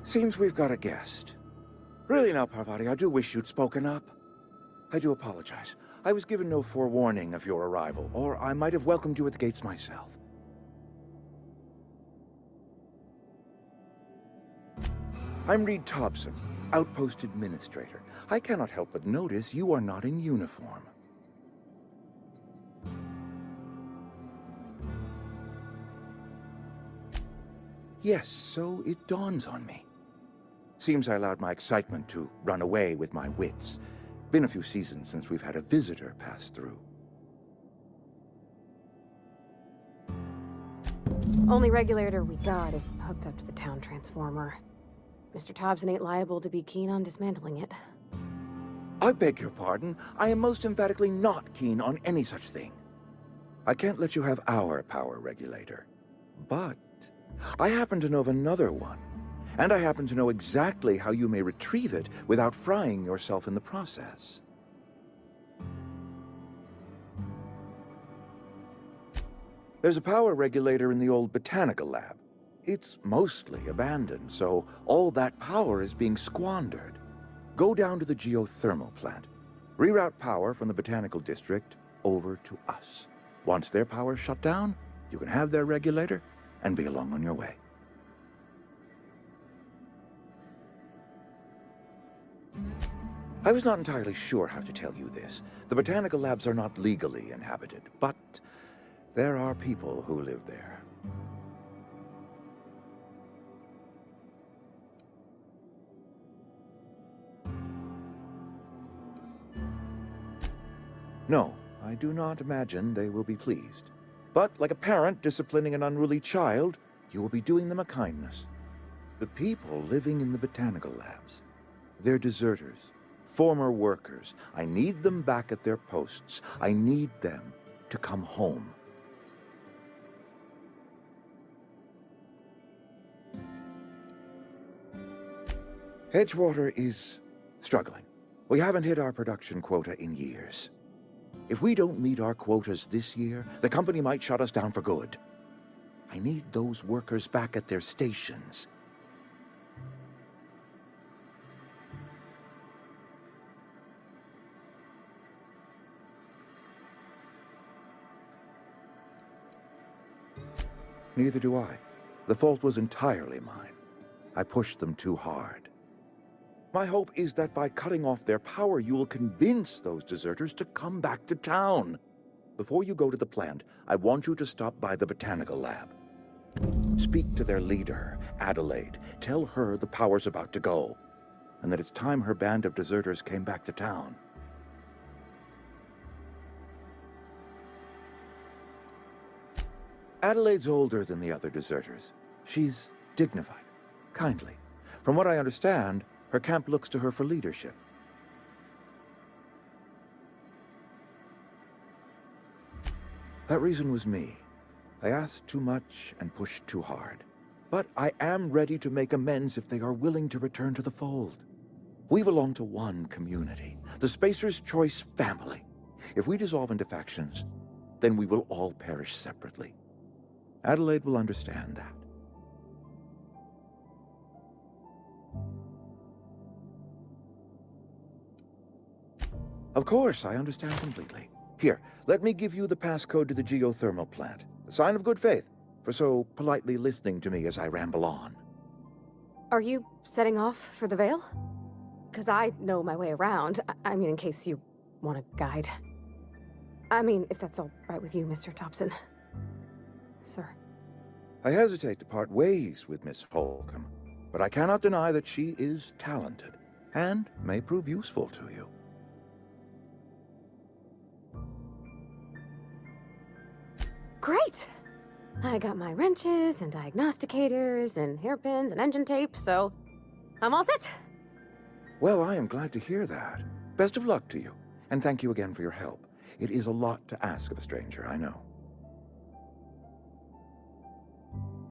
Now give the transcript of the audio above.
Seems we've got a guest. Really now, Parvati, I do wish you'd spoken up. I do apologize. I was given no forewarning of your arrival, or I might have welcomed you at the gates myself. I'm Reed Tobson, Outpost Administrator. I cannot help but notice you are not in uniform. Yes, so it dawns on me. Seems I allowed my excitement to run away with my wits. Been a few seasons since we've had a visitor pass through. Only regulator we got is hooked up to the town transformer. Mr. Tobson ain't liable to be keen on dismantling it. I beg your pardon. I am most emphatically not keen on any such thing. I can't let you have our power regulator. But I happen to know of another one. And I happen to know exactly how you may retrieve it without frying yourself in the process. There's a power regulator in the old botanical lab. It's mostly abandoned, so all that power is being squandered. Go down to the geothermal plant. Reroute power from the botanical district over to us. Once their power's shut down, you can have their regulator and be along on your way. I was not entirely sure how to tell you this. The botanical labs are not legally inhabited, but there are people who live there. No, I do not imagine they will be pleased. But like a parent disciplining an unruly child, you will be doing them a kindness. The people living in the botanical labs, they're deserters, former workers. I need them back at their posts. I need them to come home. Edgewater is struggling. We haven't hit our production quota in years. If we don't meet our quotas this year, the company might shut us down for good. I need those workers back at their stations. Neither do I. The fault was entirely mine. I pushed them too hard. My hope is that by cutting off their power, you will convince those deserters to come back to town. Before you go to the plant, I want you to stop by the botanical lab. Speak to their leader, Adelaide. Tell her the power's about to go, and that it's time her band of deserters came back to town. Adelaide's older than the other deserters. She's dignified, kindly. From what I understand, her camp looks to her for leadership. That reason was me. I asked too much and pushed too hard. But I am ready to make amends if they are willing to return to the fold. We belong to one community, the Spacer's Choice family. If we dissolve into factions, then we will all perish separately. Adelaide will understand that. Of course, I understand completely. Here, let me give you the passcode to the geothermal plant. A sign of good faith, for so politely listening to me as I ramble on. Are you setting off for the Vale? Because I know my way around. I mean, in case you want a guide. I mean, if that's all right with you, Mr. Tobson. Sir. I hesitate to part ways with Miss Holcomb, but I cannot deny that she is talented, and may prove useful to you. Great! I got my wrenches and diagnosticators and hairpins and engine tape, so I'm all set. Well, I am glad to hear that. Best of luck to you, and thank you again for your help. It is a lot to ask of a stranger, I know.